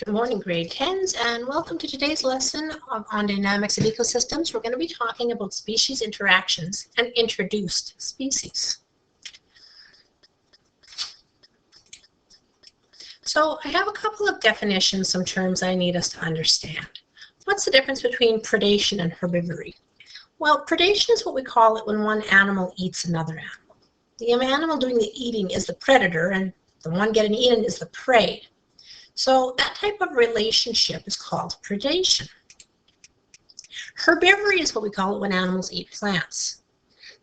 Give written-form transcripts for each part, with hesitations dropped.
Good morning, grade 10s, and welcome to today's lesson on dynamics of ecosystems. We're going to be talking about species interactions and introduced species. So I have a couple of definitions, some terms I need us to understand. What's the difference between predation and herbivory? Well, predation is what we call it when one animal eats another animal. The animal doing the eating is the predator, and the one getting eaten is the prey. So that type of relationship is called predation. Herbivory is what we call it when animals eat plants.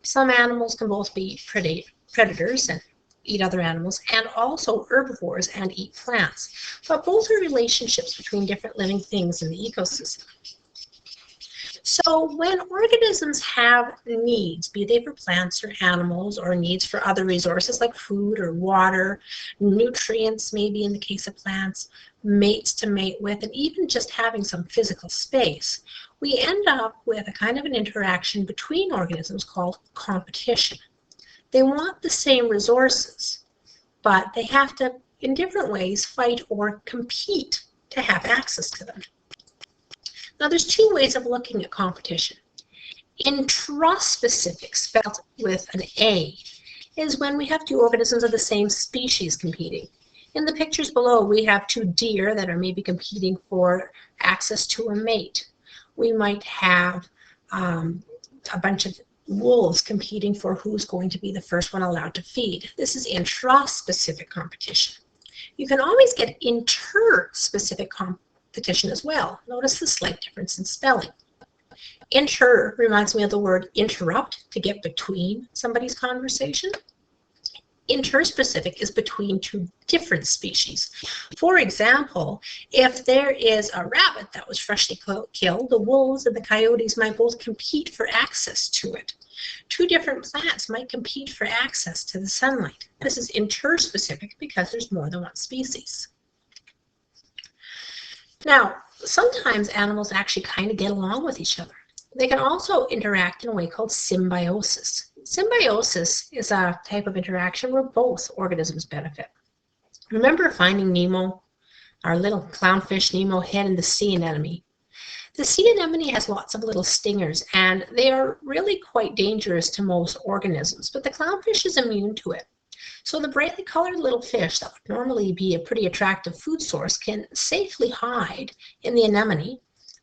Some animals can both be predators and eat other animals, and also herbivores and eat plants. But both are relationships between different living things in the ecosystem. So when organisms have needs, be they for plants or animals, or needs for other resources like food or water, nutrients maybe in the case of plants, mates to mate with, and even just having some physical space, we end up with a kind of an interaction between organisms called competition. They want the same resources, but they have to, in different ways, fight or compete to have access to them. Now, there's two ways of looking at competition. Intraspecific, spelled with an A, is when we have two organisms of the same species competing. In the pictures below, we have two deer that are maybe competing for access to a mate. We might have a bunch of wolves competing for who's going to be the first one allowed to feed. This is intraspecific competition. You can always get interspecific competition as well. Notice the slight difference in spelling. Inter reminds me of the word interrupt, to get between somebody's conversation. Interspecific is between two different species. For example, if there is a rabbit that was freshly killed, the wolves and the coyotes might both compete for access to it. Two different plants might compete for access to the sunlight. This is interspecific because there's more than one species. Now, sometimes animals actually kind of get along with each other. They can also interact in a way called symbiosis. Symbiosis is a type of interaction where both organisms benefit. Remember Finding Nemo? Our little clownfish Nemo hid in the sea anemone. The sea anemone has lots of little stingers, and they are really quite dangerous to most organisms, but the clownfish is immune to it. So the brightly colored little fish that would normally be a pretty attractive food source can safely hide in the anemone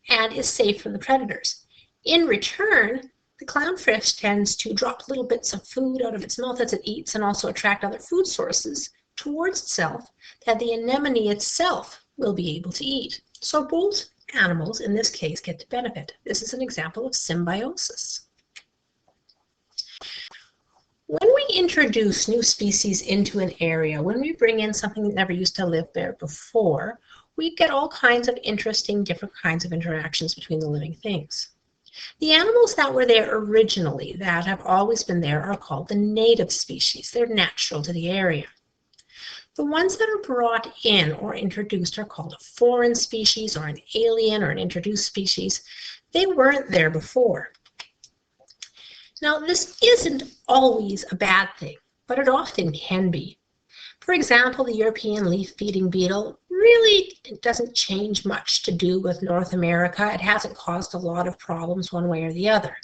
and is safe from the predators. In return, the clownfish tends to drop little bits of food out of its mouth as it eats and also attract other food sources towards itself that the anemone itself will be able to eat. So both animals in this case get to benefit. This is an example of symbiosis. When we introduce new species into an area, when we bring in something that never used to live there before, we get all kinds of interesting different kinds of interactions between the living things. The animals that were there originally, that have always been there, are called the native species. They're natural to the area. The ones that are brought in or introduced are called a foreign species or an alien or an introduced species. They weren't there before. Now, this isn't always a bad thing, but it often can be. For example, the European leaf-feeding beetle really doesn't change much to do with North America. It hasn't caused a lot of problems one way or the other.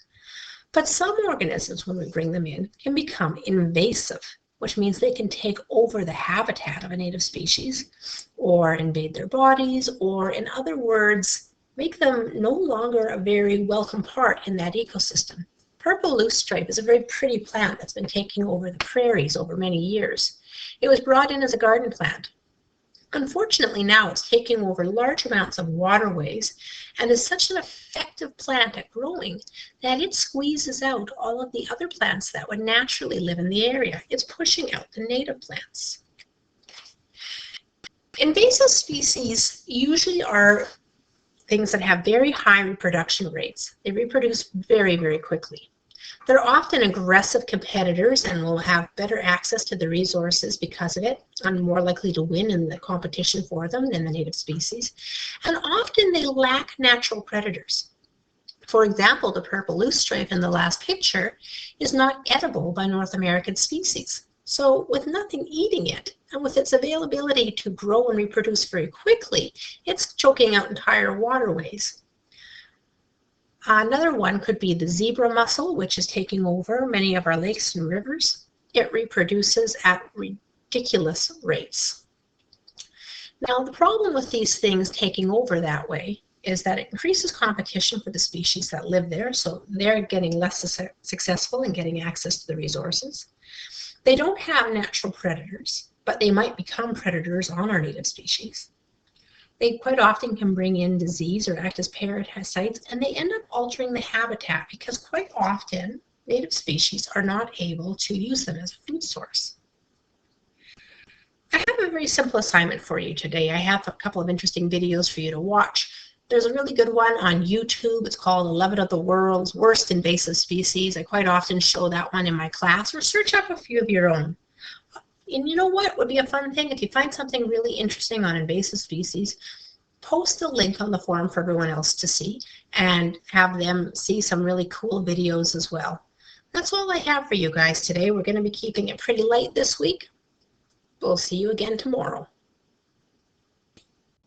But some organisms, when we bring them in, can become invasive, which means they can take over the habitat of a native species or invade their bodies, or in other words, make them no longer a very welcome part in that ecosystem. Purple loosestrife is a very pretty plant that's been taking over the prairies over many years. It was brought in as a garden plant. Unfortunately, now it's taking over large amounts of waterways and is such an effective plant at growing that it squeezes out all of the other plants that would naturally live in the area. It's pushing out the native plants. Invasive species usually are things that have very high reproduction rates. They reproduce very, very quickly. They're often aggressive competitors and will have better access to the resources because of it, and more likely to win in the competition for them than the native species. And often they lack natural predators. For example, the purple loosestrife in the last picture is not edible by North American species. So with nothing eating it, and with its availability to grow and reproduce very quickly, it's choking out entire waterways. Another one could be the zebra mussel, which is taking over many of our lakes and rivers. It reproduces at ridiculous rates. Now, the problem with these things taking over that way is that it increases competition for the species that live there, so they're getting less successful in getting access to the resources. They don't have natural predators, but they might become predators on our native species. They quite often can bring in disease or act as parasites, and they end up altering the habitat because quite often native species are not able to use them as a food source. I have a very simple assignment for you today. I have a couple of interesting videos for you to watch. There's a really good one on YouTube. It's called 11 of the World's Worst Invasive Species. I quite often show that one in my class, or search up a few of your own. And you know what would be a fun thing? If you find something really interesting on invasive species, post a link on the forum for everyone else to see and have them see some really cool videos as well. That's all I have for you guys today. We're going to be keeping it pretty light this week. We'll see you again tomorrow.